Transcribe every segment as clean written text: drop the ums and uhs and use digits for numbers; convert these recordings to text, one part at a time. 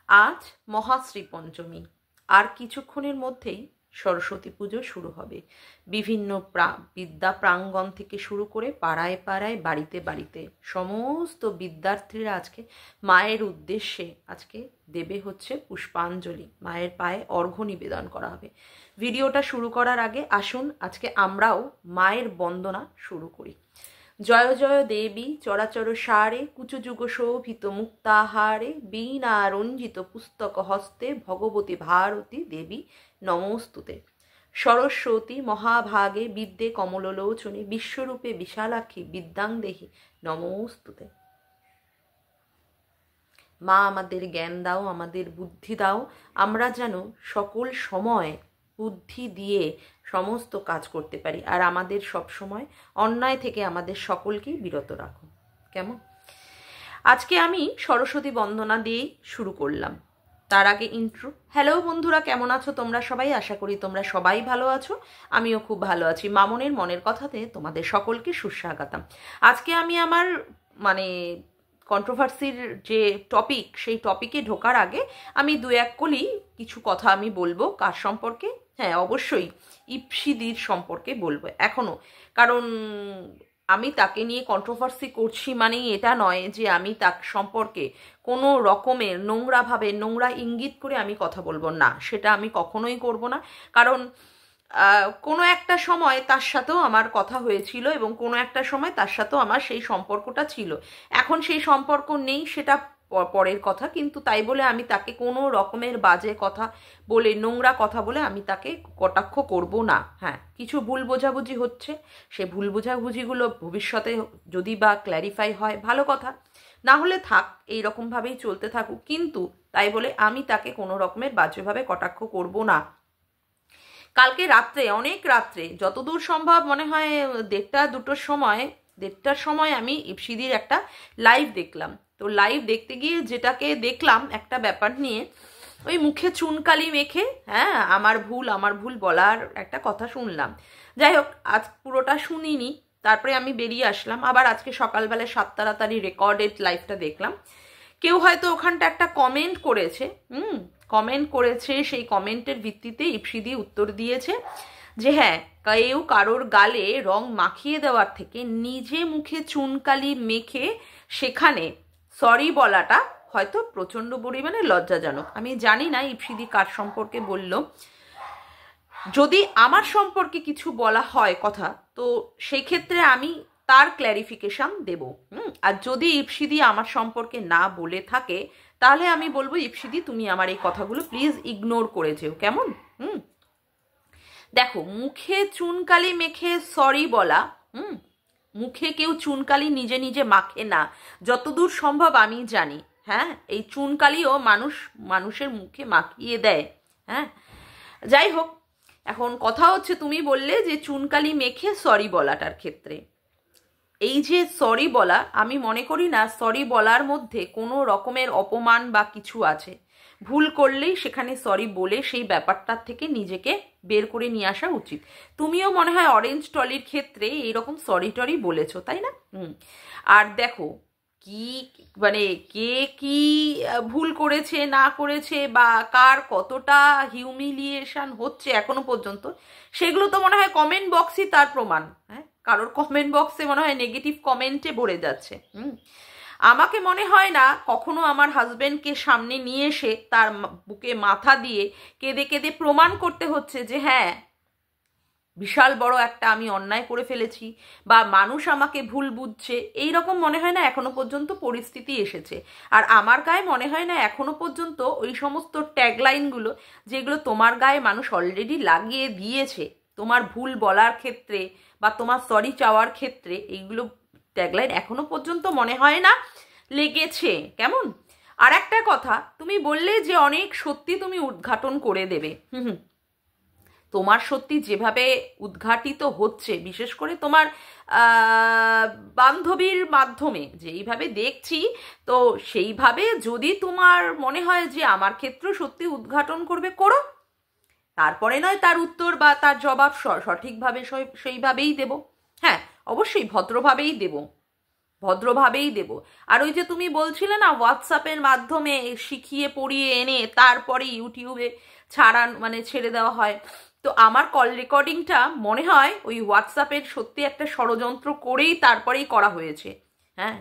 আজ মহাশ্রী পঞ্চমী, আর কিছুক্ষণের মধ্যেই সরস্বতী পুজো শুরু হবে। বিভিন্ন বিদ্যা প্রাঙ্গণ থেকে শুরু করে পাড়ায় পাড়ায় বাড়িতে বাড়িতে সমস্ত বিদ্যার্থীরা আজকে মায়ের উদ্দেশ্যে আজকে দেবে হচ্ছে পুষ্পাঞ্জলি, মায়ের পায়ে অর্ঘ্য নিবেদন করা হবে। ভিডিওটা শুরু করার আগে আসুন আজকে আমরাও মায়ের বন্দনা শুরু করি। জয় জয় দেবী চরাচর সারে কুচযুগ শোভিত মুক্তাহারে বীণা রঞ্জিত পুস্তক হস্তে ভগবতী ভারতী দেবী নমস্তুতে। সরস্বতী মহাভাগে বিদ্যে কমললোচনে বিশ্বরূপে বিশালাক্ষী বিদ্যাং দেহি নমস্তুতে। মা আমাদের জ্ঞান দাও, আমাদের বুদ্ধি দাও, আমরা যেন সকল সময় বুদ্ধি দিয়ে সমস্ত কাজ করতে পারি, আর আমাদের সব সময় অন্যায় থেকে আমাদের সকলকেই বিরত রাখো। কেমন? আজকে আমি সরস্বতী বন্দনা দিয়েই শুরু করলাম। তার আগে ইন্ট্রো। হ্যালো বন্ধুরা, কেমন আছো তোমরা সবাই? আশা করি তোমরা সবাই ভালো আছো, আমিও খুব ভালো আছি। মামনের মনের কথাতে তোমাদের সকলকে সুস্বাগতম। আজকে আমি আমার কন্ট্রোভার্সির যে টপিক, সেই টপিকে ঢোকার আগে আমি দু এক কলি কিছু কথা আমি বলবো। কার সম্পর্কে? হ্যাঁ, অবশ্যই ইপসিদির সম্পর্কে বলবো এখনও, কারণ আমি তাকে নিয়ে কন্ট্রোভার্সি করছি মানেই এটা নয় যে আমি তার সম্পর্কে কোনো রকমের নোংরাভাবে নোংরা ইঙ্গিত করে আমি কথা বলবো না, সেটা আমি কখনোই করব না। কারণ কোনো একটা সময় তার সাথেও আমার কথা হয়েছিল এবং কোনো একটা সময় তার সাথেও আমার সেই সম্পর্কটা ছিল। এখন সেই সম্পর্ক নেই, সেটা পরের কথা, কিন্তু তাই বলে আমি তাকে কোনো রকমের বাজে কথা বলে, নোংরা কথা বলে আমি তাকে কটাক্ষ করব না। হ্যাঁ, কিছু ভুল বোঝাবুঝি হচ্ছে, সে ভুল বোঝাবুঝিগুলো ভবিষ্যতে যদি বা ক্ল্যারিফাই হয় ভালো কথা, না হলে থাক, এইরকমভাবেই চলতে থাকুক, কিন্তু তাই বলে আমি তাকে কোনো রকমের বাজেভাবে কটাক্ষ করব না। কালকে রাত্রে, অনেক রাত্রে, যতদূর সম্ভব মনে হয় 1:30-2টার সময় আমি ইপসিদির একটা লাইভ দেখলাম। তো লাইভ দেখতে গিয়ে যেটাকে দেখলাম, একটা ব্যাপার নিয়ে ওই মুখে চুনকালি মেখে আমার ভুল বলার একটা কথা শুনলাম। যাই হোক, আজ পুরোটা শুনিনি, তারপরে আমি বেরিয়ে আসলাম। আবার আজকে সকালবেলায় 7 তাড়াতাড়ি রেকর্ডেড লাইভটা দেখলাম। কেউ হয়তো ওখানটা একটা কমেন্ট করেছে, সেই কমেন্টের ভিত্তিতে ইপসিদি উত্তর দিয়েছে যে হ্যাঁ, কেউ কারোর গালে রং মাখিয়ে দেওয়ার থেকে নিজে মুখে চুনকালি মেখে সেখানে সরি বলাটা হয়তো প্রচণ্ড পরিমাণে লজ্জাজনক। আমি জানি না ইপসিদি কার সম্পর্কে বলল। যদি আমার সম্পর্কে কিছু বলা হয় কথা, তো সেই ক্ষেত্রে আমি তার ক্ল্যারিফিকেশন দেব। আর যদি ইপসিদি আমার সম্পর্কে না বলে থাকে, তাহলে আমি বলবো ইপসিদি তুমি আমার এই কথাগুলো প্লিজ ইগনোর করে যেও। কেমন? দেখো, মুখে চুনকালি মেখে সরি বলা, মুখে কেউ চুনকালি নিজে নিজে মাখে না, যতদূর সম্ভব আমি জানি। হ্যাঁ, এই চুনকালিও মানুষের মুখে মাখিয়ে দেয়। হ্যাঁ, যাই হোক, এখন কথা হচ্ছে, তুমি বললে যে চুনকালি মেখে সরি বলাটার ক্ষেত্রে, এই যে সরি বলা, আমি মনে করি না সরি বলার মধ্যে কোনো রকমের অপমান বা কিছু আছে। ভুল করলেই সেখানে সরি বলে সেই ব্যাপারটার থেকে নিজেকে বের করে নিয়ে আসা উচিত। তুমিও মনে হয় অরেঞ্জ টলির ক্ষেত্রে এইরকম সরি টরি বলেছো, তাই না? আর দেখো, কে কি ভুল করেছে না করেছে বা কার কতটা হিউমিলিয়েশন হচ্ছে এখনো পর্যন্ত, সেগুলো তো মনে হয় কমেন্ট বক্সই তার প্রমাণ। হ্যাঁ, কারোর কমেন্ট বক্সে মনে হয় নেগেটিভ কমেন্টে ভরে যাচ্ছে। আমাকে মনে হয় না কখনো আমার হাজবেন্ডকে সামনে নিয়ে এসে তার বুকে মাথা দিয়ে কেঁদে কেঁদে প্রমাণ করতে হচ্ছে যে হ্যাঁ, বিশাল বড় একটা আমি অন্যায় করে ফেলেছি বা মানুষ আমাকে ভুল বুঝছে, এই রকম মনে হয় না এখনো পর্যন্ত পরিস্থিতি এসেছে। আর আমার গায়ে মনে হয় না এখনো পর্যন্ত ওই সমস্ত ট্যাগলাইনগুলো যেগুলো তোমার গায়ে মানুষ অলরেডি লাগিয়ে দিয়েছে তোমার ভুল বলার ক্ষেত্রে বা তোমার সরি চাওয়ার ক্ষেত্রে, এইগুলো ট্যাগলাইন এখনো পর্যন্ত মনে হয় না লেগেছে। কেমন? আর একটা কথা, তুমি বললে যে অনেক সত্যি তুমি উদ্ঘাটন করে দেবে। তোমার সত্যি যেভাবে উদ্ঘাটিত হচ্ছে, বিশেষ করে তোমার বান্ধবীর মাধ্যমে যেইভাবে দেখছি, তো সেইভাবে যদি তোমার মনে হয় যে আমার ক্ষেত্রেও সত্যি উদ্ঘাটন করবে, করো। তারপরে নয় তার উত্তর বা তার জবাব সঠিকভাবে সেইভাবেই দেব। হ্যাঁ, অবশ্যই ভদ্রভাবেই দেব। ভদ্রভাবেই দেব। আর ওই যে তুমি বলছিলে না হোয়াটসঅ্যাপের মাধ্যমে শিখিয়ে পড়িয়ে এনে তারপরে ইউটিউবে ছেড়ে দেওয়া হয়, তো আমার কল রেকর্ডিংটা মনে হয় ওই হোয়াটসঅ্যাপের সত্যি একটা ষড়যন্ত্র করেই তারপরেই করা হয়েছে। হ্যাঁ,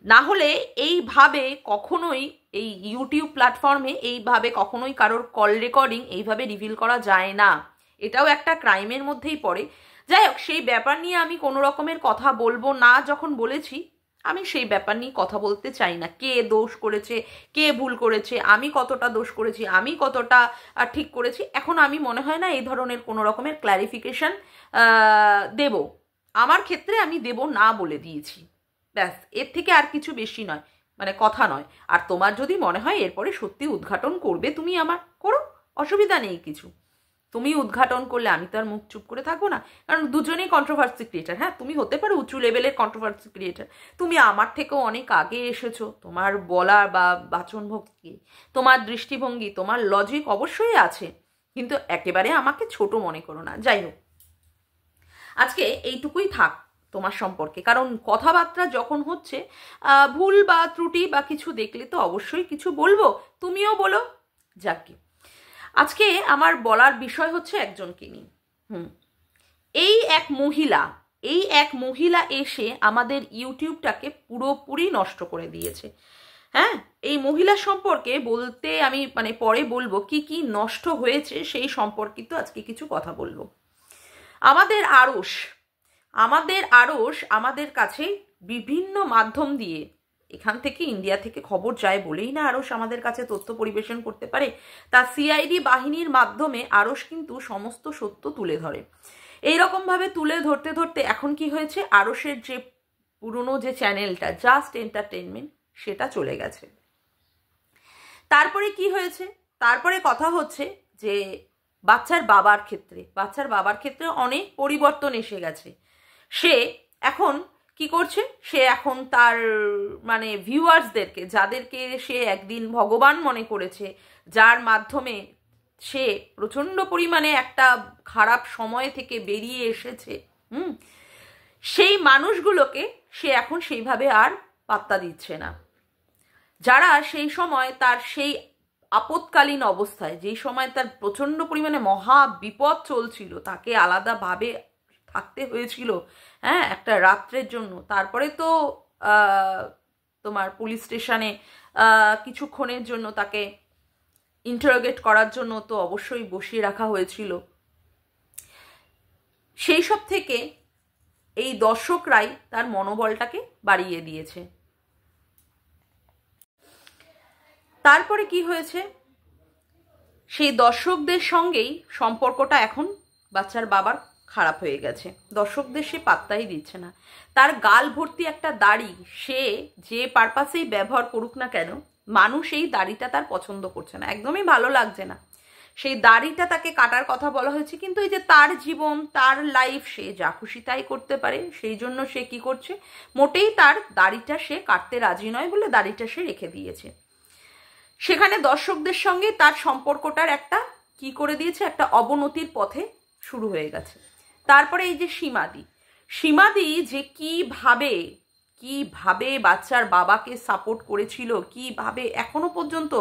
না হলে এইভাবে কখনোই এই ইউটিউব প্ল্যাটফর্মে এইভাবে কখনোই কারোর কল রেকর্ডিং এইভাবে রিভিল করা যায় না, এটাও একটা ক্রাইমের মধ্যেই পড়ে। যাই হোক, সেই ব্যাপার নিয়ে আমি কোনো রকমের কথা বলবো না, যখন বলেছি আমি সেই ব্যাপার নিয়ে কথা বলতে চাই না। কে দোষ করেছে, কে ভুল করেছে, আমি কতটা দোষ করেছি, আমি কতটা ঠিক করেছি, এখন আমি মনে হয় না এই ধরনের কোনো রকমের ক্ল্যারিফিকেশন দেব। আমার ক্ষেত্রে আমি দেব না বলে দিয়েছি, ব্যাস, এর থেকে আর কিছু বেশি নয়, কথা নয়। আর তোমার যদি মনে হয় এরপরে সত্যি উদ্ঘাটন করবে, তুমি আমার করো, অসুবিধা নেই কিছু। তুমি উদ্ঘাটন করলে আমি তো আর মুখ চুপ করে থাকবো না, কারণ দুজনেই কন্ট্রোভার্সি ক্রিয়েটার। হ্যাঁ, তুমি হতে পারো উঁচু লেভেলের কন্ট্রোভার্সি ক্রিয়েটার, তুমি আমার থেকেও অনেক আগে এসেছো, তোমার বলা বা বাচনভঙ্গি, তোমার দৃষ্টিভঙ্গি, তোমার লজিক অবশ্যই আছে, কিন্তু একেবারে আমাকে ছোট মনে করো না। যাই হোক, আজকে এইটুকুই থাক তোমার সম্পর্কে, কারণ কথাবার্তা যখন হচ্ছে ভুল বা ত্রুটি বা কিছু দেখলে তো অবশ্যই কিছু বলবো, তুমিও বলো। যাকে আজকে আমার বলার বিষয় হচ্ছে একজনকে নিয়ে। এই এক মহিলা এসে আমাদের ইউটিউবটাকে পুরোপুরি নষ্ট করে দিয়েছে। হ্যাঁ, এই মহিলা সম্পর্কে বলতে আমি পরে বলবো কি কি নষ্ট হয়েছে সেই সম্পর্কিত আজকে কিছু কথা বলবো। আমাদের আড়স আমাদের কাছে বিভিন্ন মাধ্যম দিয়ে, এখান থেকে ইন্ডিয়া থেকে খবর যায় বলেই না আড়স আমাদের কাছে তথ্য পরিবেশন করতে পারে, তার সিআইডি বাহিনীর মাধ্যমে আড়স কিন্তু সমস্ত সত্য তুলে ধরে। এইরকমভাবে তুলে ধরতে ধরতে এখন কি হয়েছে, আড়সের যে পুরনো যে চ্যানেলটা জাস্ট এন্টারটেনমেন্ট, সেটা চলে গেছে। তারপরে কি হয়েছে, তারপরে কথা হচ্ছে যে বাচ্চার বাবার ক্ষেত্রে অনেক পরিবর্তন এসে গেছে। সে এখন কি করছে, সে এখন তার ভিউয়ার্সদেরকে, যাদেরকে সে একদিন ভগবান মনে করেছে, যার মাধ্যমে সে প্রচণ্ড পরিমাণে একটা খারাপ সময় থেকে বেরিয়ে এসেছে, সেই মানুষগুলোকে সে এখন সেইভাবে আর পাত্তা দিচ্ছে না। যারা সেই সময় তার সেই আপৎকালীন অবস্থায়, যেই সময় তার প্রচণ্ড পরিমাণে মহা বিপদ চলছিল, তাকে আলাদাভাবে থাকতে হয়েছিল, হ্যাঁ, একটা রাত্রের জন্য। তারপরে তো তোমার পুলিশ স্টেশনে কিছুক্ষণের জন্য তাকে ইন্টারোগেট করার জন্য তো অবশ্যই বসিয়ে রাখা হয়েছিল। সেই সব থেকে এই দর্শকরাই তার মনোবলটাকে বাড়িয়ে দিয়েছে। তারপরে কি হয়েছে, সেই দর্শকদের সঙ্গেই সম্পর্কটা এখন বাচ্চার বাবার খারাপ হয়ে গেছে। দর্শকদের সে পাত্তাই দিচ্ছে না। তার গাল ভর্তি একটা দাড়ি সে যে পারপাসেই ব্যবহার করুক না কেন, মানুষ এই দাড়িটা তার পছন্দ করছে না, একদমই ভালো লাগছে না। সেই দাড়িটা তাকে কাটার কথা বলা হয়েছে, কিন্তু এই যে তার জীবন, তার লাইফ, সে যা খুশি তাই করতে পারে, সেই জন্য সে কি করছে, মোটেই তার দাড়িটা সে কাটতে রাজি নয় বলে দাড়িটা সে রেখে দিয়েছে। সেখানে দর্শকদের সঙ্গে তার সম্পর্কটার একটা কি করে দিয়েছে, একটা অবনতির পথে শুরু হয়ে গেছে। তারপরে এই যে সীমাদি যে কিভাবে বাচ্চার বাবাকে সাপোর্ট করেছিল, কিভাবে এখনো পর্যন্ত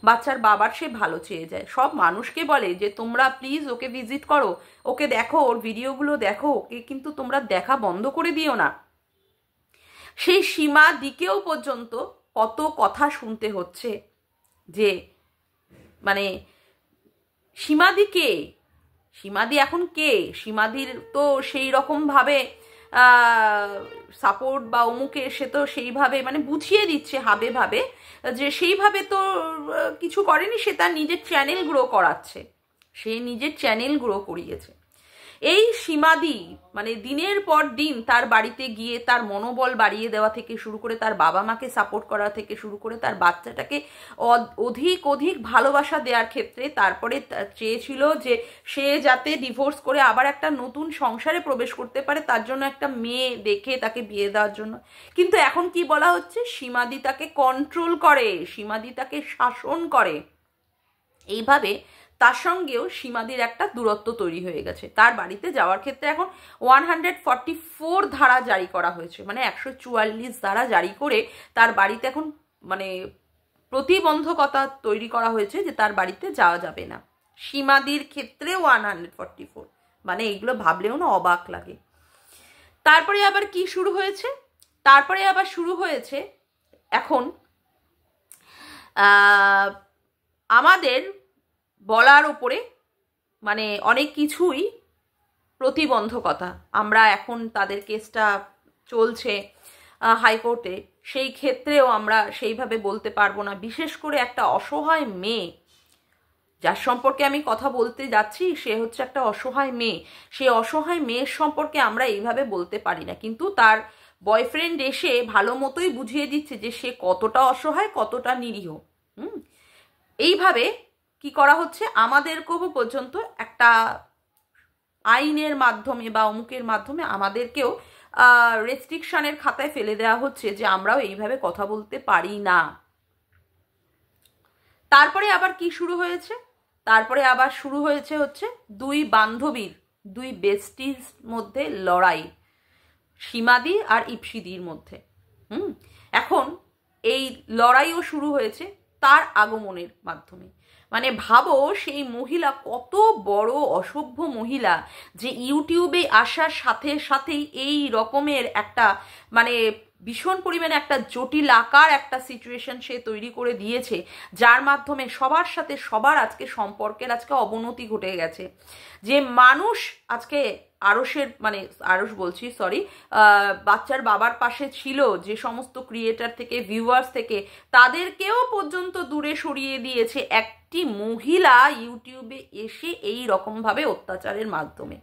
বাচ্চার বাবার সে ভালো চেয়ে যায়, সব মানুষকে বলে যে তোমরা প্লিজ ওকে ভিজিট করো, ওকে দেখো, ওর ভিডিওগুলো দেখো, ওকে কিন্তু তোমরা দেখা বন্ধ করে দিও না। সেই সীমাদিকেও পর্যন্ত কত কথা শুনতে হচ্ছে যে সীমাদি এখন কে, সীমাদির তো সেই রকমভাবে সাপোর্ট বা অমুকে সে তো সেইভাবে বুঝিয়ে দিচ্ছে হাবে ভাবে যে সেইভাবে তো কিছু করেনি, সে তার নিজের চ্যানেল গ্রো করাচ্ছে, সে নিজের চ্যানেল গ্রো করিয়েছে। এই সীমাদি দিনের পর দিন তার বাড়িতে গিয়ে তার মনোবল বাড়িয়ে দেওয়া থেকে শুরু করে, তার বাবা মাকে সাপোর্ট করা থেকে শুরু করে, তার বাচ্চাটাকে অধিক ভালোবাসা দেওয়ার ক্ষেত্রে তারপরে চেয়েছিল যে সে যাতে ডিভোর্স করে আবার একটা নতুন সংসারে প্রবেশ করতে পারে, তার জন্য একটা মেয়ে দেখে তাকে বিয়ে দেওয়ার জন্য। কিন্তু এখন কি বলা হচ্ছে, সীমাদি তাকে কন্ট্রোল করে, সীমাদি তাকে শাসন করে। এইভাবে তার সঙ্গেও সীমাদির একটা দূরত্ব তৈরি হয়ে গেছে। তার বাড়িতে যাওয়ার ক্ষেত্রে এখন 144 ধারা জারি করা হয়েছে, মানে 144 ধারা জারি করে তার বাড়িতে এখন মানে প্রতিবন্ধকতা তৈরি করা হয়েছে যে তার বাড়িতে যাওয়া যাবে না। সীমাদির ক্ষেত্রে 144, মানে এইগুলো ভাবলেও না অবাক লাগে। তারপরে আবার কি শুরু হয়েছে? তারপরে আবার শুরু হয়েছে এখন আমাদের বলার উপরে মানে অনেক কিছুই প্রতিবন্ধকতা। আমরা এখন তাদের কেসটা চলছে হাইকোর্টে, সেই ক্ষেত্রেও আমরা সেইভাবে বলতে পারবো না। বিশেষ করে একটা অসহায় মেয়ে, যার সম্পর্কে আমি কথা বলতে যাচ্ছি, সে হচ্ছে একটা অসহায় মেয়ে। সেই অসহায় মেয়ের সম্পর্কে আমরা এইভাবে বলতে পারি না, কিন্তু তার বয়ফ্রেন্ড এসে ভালো মতোই বুঝিয়ে দিচ্ছে যে সে কতটা অসহায়, কতটা নিরীহ। এইভাবে কি করা হচ্ছে, আমাদেরকেও পর্যন্ত একটা আইনের মাধ্যমে বা অমুকের মাধ্যমে আমাদেরকেও রেস্ট্রিকশনের খাতায় ফেলে দেওয়া হচ্ছে যে আমরাও এইভাবে কথা বলতে পারি না। তারপরে আবার কি শুরু হয়েছে? তারপরে আবার শুরু হয়েছে হচ্ছে দুই বান্ধবীর, দুই বেস্টির মধ্যে লড়াই, সীমাদি আর ইপসিদির মধ্যে। এখন এই লড়াইও শুরু হয়েছে তার আগমনের মাধ্যমে। মানে ভাবো সেই মহিলা কত বড় অসভ্য মহিলা, যে ইউটিউবে আসার সাথে সাথেই এই রকমের একটা মানে ভীষণ পরিমাণে একটা জটিল আকার একটা সিচুয়েশন সে তৈরি করে দিয়েছে, যার মাধ্যমে সবার সাথে সবার আজকে সম্পর্কের আজকে অবনতি ঘটে গেছে। যে মানুষ আজকে আরশের মানে আরশ বলছি সরি, বাচ্চার বাবার পাশে ছিল, যে সমস্ত ক্রিয়েটার থেকে ভিউয়ার্স থেকে তাদেরকেও পর্যন্ত দূরে সরিয়ে দিয়েছে একটি মহিলা ইউটিউবে এসে এই রকমভাবে অত্যাচারের মাধ্যমে।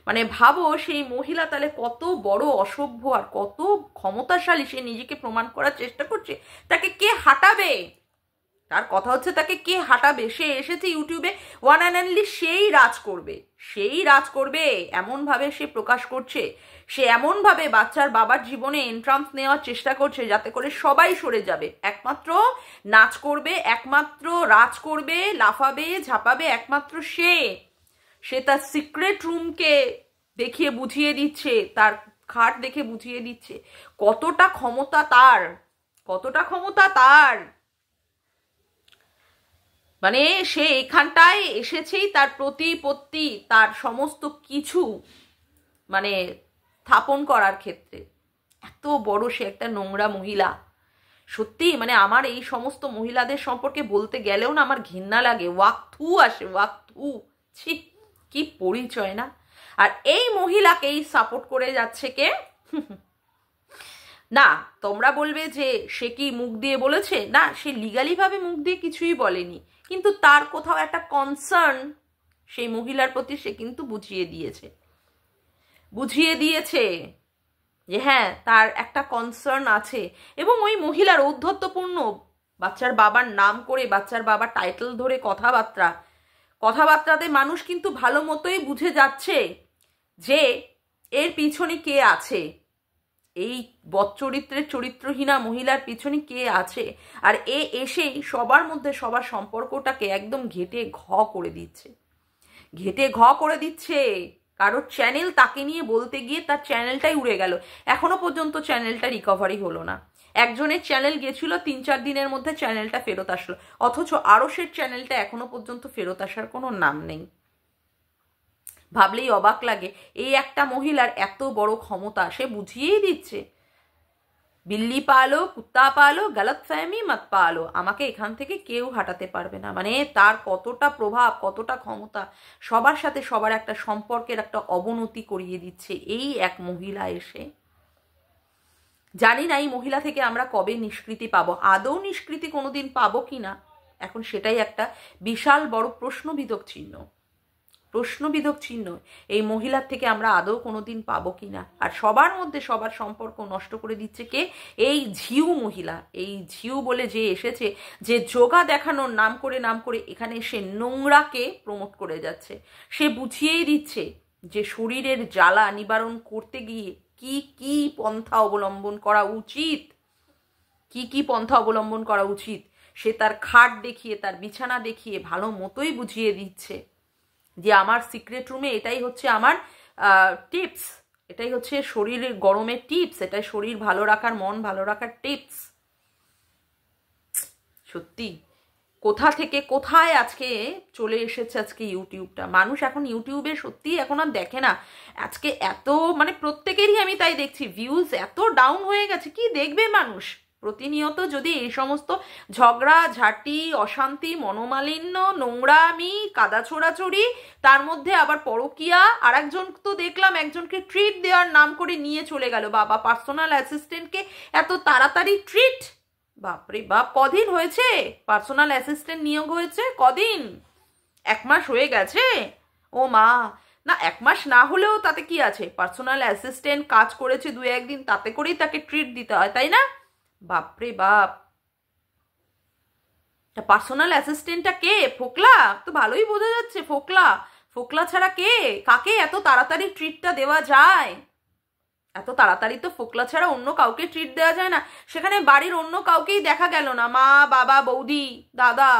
মানে ভাবো সেই মহিলা তাহলে কত বড় অসভ্য আর কত ক্ষমতাশালী, সে নিজেকে প্রমাণ করার চেষ্টা করছে। তাকে কে হাঁটাবে? তার কথা হচ্ছে তাকে কে হাঁটাবে? সে এসেছে ইউটিউবে ওয়ান অ্যান্ড অনলি সেই রাজ করবে, সেই রাজ করবে এমনভাবে সে প্রকাশ করছে। সে এমনভাবে বাচ্চার বাবার জীবনে এন্ট্রান্স নেওয়ার চেষ্টা করছে যাতে করে সবাই সরে যাবে। একমাত্র নাচ করবে, একমাত্র রাজ করবে, লাফাবে ঝাঁপাবে একমাত্র সে। সে তার সিক্রেট রুমকে দেখিয়ে বুঝিয়ে দিচ্ছে, তার খাট দেখে বুঝিয়ে দিচ্ছে কতটা ক্ষমতা তার, কতটা ক্ষমতা তার। মানে সে এখানটায় এসেছেই তার প্রতিপত্তি, তার সমস্ত কিছু মানে স্থাপন করার ক্ষেত্রে। এত বড় সে একটা নোংরা মহিলা। সত্যি মানে আমার এই সমস্ত মহিলাদের সম্পর্কে বলতে গেলেও না আমার ঘৃণা লাগে, ওয়াক্থু আসে, ওয়াক্থু। ছি, কি পরিচয় না। আর এই মহিলাকেই সাপোর্ট করে যাচ্ছে কে? না, তোমরা বলবে যে সে কি মুখ দিয়ে বলেছে? না, সে লিগালি ভাবে মুখ দিয়ে কিছুই বলেনি, কিন্তু তার কোথাও একটা কনসার্ন সেই মহিলার প্রতি সে কিন্তু বুঝিয়ে দিয়েছে, বুঝিয়ে দিয়েছে যে হ্যাঁ তার একটা কনসার্ন আছে। এবং ওই মহিলার ঔদ্ধত্যপূর্ণ বাচ্চার বাবার নাম করে, বাচ্চার বাবার টাইটেল ধরে কথাবার্তাতে মানুষ কিন্তু ভালো মতোই বুঝে যাচ্ছে যে এর পিছনে কে আছে, এই বদচরিত্রের চরিত্রহীনা মহিলার পিছনে কে আছে। আর এ এসেই সবার মধ্যে সবার সম্পর্কটাকে একদম ঘেটে ঘ করে দিচ্ছে, ঘেটে ঘ করে দিচ্ছে। কারোর চ্যানেল তাকে নিয়ে বলতে গিয়ে তার চ্যানেলটাই উড়ে গেল, এখনো পর্যন্ত চ্যানেলটা রিকভারি হলো না। একজনের চ্যানেল গেছিল, 3-4 দিনের মধ্যে চ্যানেলটা ফেরত আসলো, অথচ আরশের চ্যানেলটা এখনো পর্যন্ত ফেরত আসার কোনো নাম নেই। ভাবলেই অবাক লাগে এই একটা মহিলার এত বড় ক্ষমতা। সে বুঝিয়েই দিচ্ছে বিল্লি পালো কুত্তা পালো গলত ফ্যামি মত পালো, আমাকে এখান থেকে কেউ হাঁটাতে পারবে না। মানে তার কতটা প্রভাব, কতটা ক্ষমতা, সবার সাথে সবার একটা সম্পর্কের একটা অবনতি করিয়ে দিচ্ছে এই এক মহিলা এসে। জানি না এই মহিলা থেকে আমরা কবে নিষ্কৃতি পাবো, আদৌ নিষ্কৃতি কোনোদিন পাবো কিনা, এখন সেটাই একটা বিশাল বড় প্রশ্নবিদ্ধক চিহ্ন। প্রশ্নবিদ্ধক চিহ্ন এই মহিলার থেকে আমরা আদৌ কোনোদিন পাবো কিনা। আর সবার মধ্যে সবার সম্পর্ক নষ্ট করে দিচ্ছে কে? এই ঝিউ মহিলা। এই ঝিউ বলে যে এসেছে, যে যোগা দেখানোর নাম করে এখানে সে নোংরাকে প্রমোট করে যাচ্ছে। সে বুঝিয়েই দিচ্ছে যে শরীরের জ্বালা নিবারণ করতে গিয়ে কি কি পন্থা অবলম্বন করা উচিত, কি কি পন্থা অবলম্বন করা উচিত। সে তার খাট দেখিয়ে, তার বিছানা দেখিয়ে ভালো মতোই বুঝিয়ে দিচ্ছে যে আমার সিক্রেট রুমে এটাই হচ্ছে আমার টিপস, এটাই হচ্ছে শরীরের গরমের টিপস, এটাই শরীর ভালো রাখার, মন ভালো রাখার টিপস। সত্যি কোথা থেকে কোথায় আজকে চলে এসেছে আজকে ইউটিউবটা। মানুষ এখন ইউটিউবে সত্যি এখন আর দেখে না। আজকে এত মানে প্রত্যেকেরই আমি তাই দেখছি ভিউজ এত ডাউন হয়ে গেছে, কি দেখবে মানুষ। প্রতিনিয়ত যদি এই সমস্ত ঝগড়া ঝাঁটি, অশান্তি, মনোমালিন্য, নোংরামি, কাদা ছোড়াছড়ি, তার মধ্যে আবার পরকিয়া, আর একজন তো দেখলাম একজনকে ট্রিট দেওয়ার নাম করে নিয়ে চলে গেল, বাবা পার্সোনাল অ্যাসিস্ট্যান্টকে এত তাড়াতাড়ি ট্রিট, বাপরে বাপ। কদিন হয়েছে পার্সোনাল অ্যাসিস্ট্যান্ট নিয়োগ হয়েছে? কদিন? 1 মাস হয়ে গেছে? ও মা, না 1 মাস না হলেও তাতে কি আছে, পার্সোনাল অ্যাসিস্ট্যান্ট কাজ করেছে 2-1 দিন, তাতে করেই তাকে ট্রিট দিতে হয়, তাই না? বাপরে বাপ। পার্সোনাল অ্যাসিস্ট্যান্টটা কে? ফোকলা তো ভালোই বোঝা যাচ্ছে, ফোকলা। ফোকলা ছাড়া কে, কাকে এত তাড়াতাড়ি ট্রিটটা দেওয়া যায়? এত তাড়াতাড়ি তো ফোকলা ছাড়া অন্য কাউকে ট্রিট দেওয়া যায় না। সেখানে বাড়ির অন্য কাউকেই দেখা গেল না, মা, বাবা, বৌদি, দাদা,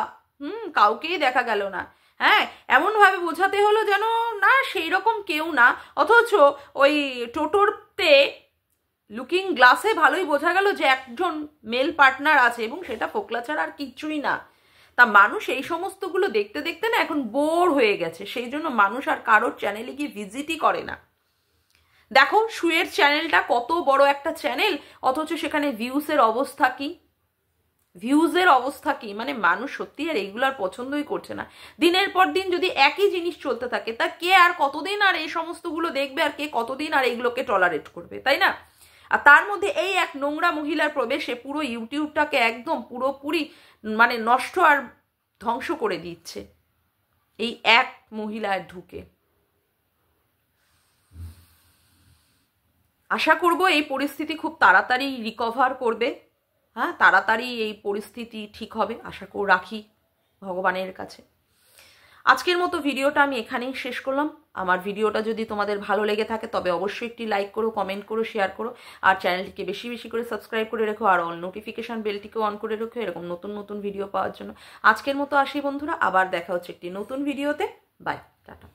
কাউকেই দেখা গেল না। হ্যাঁ, এমনভাবে বোঝাতে হলো যেন না সেই রকম কেউ না, অথচ ওই টোটোরতে লুকিং গ্লাসে ভালোই বোঝা গেল যে একজন মেল পার্টনার আছে, এবং সেটা ফোকলা ছাড়া আর কিচ্ছুই না। তা মানুষ এই সমস্তগুলো দেখতে দেখতে না এখন বোর হয়ে গেছে, সেই জন্য মানুষ আর কারোর চ্যানেলে গিয়ে ভিজিটই করে না। দেখো শুয়ের চ্যানেলটা কত বড় একটা চ্যানেল, অথচ সেখানে ভিউসের অবস্থা কি, ভিউজের অবস্থা কি। মানে মানুষ সত্যি আর এইগুলো আর পছন্দই করছে না। দিনের পর দিন যদি একই জিনিস চলতে থাকে, তা কে আর কতদিন আর এই সমস্তগুলো দেখবে, আর কে কতদিন আর এইগুলোকে টলারেট করবে, তাই না? আর তার মধ্যে এই এক নোংরা মহিলার প্রবেশে পুরো ইউটিউবটাকে একদম পুরোপুরি মানে নষ্ট আর ধ্বংস করে দিচ্ছে এই এক মহিলার ঢুকে। আশা করব এই পরিস্থিতি খুব তাড়াতাড়ি রিকভার করবে। হ্যাঁ, তাড়াতাড়ি এই পরিস্থিতি ঠিক হবে আশা রাখি ভগবানের কাছে। আজকের মতো ভিডিওটা আমি এখানেই শেষ করলাম। আমার ভিডিওটা যদি তোমাদের ভালো লেগে থাকে তবে অবশ্যই একটি লাইক করো, কমেন্ট করো, শেয়ার করো, আর চ্যানেলটিকে বেশি বেশি করে সাবস্ক্রাইব করে রেখো, আর অল নোটিফিকেশান বেলটিকেও অন করে রেখো এরকম নতুন নতুন ভিডিও পাওয়ার জন্য। আজকের মতো আসি বন্ধুরা, আবার দেখা হচ্ছে একটি নতুন ভিডিওতে। Bye, tata.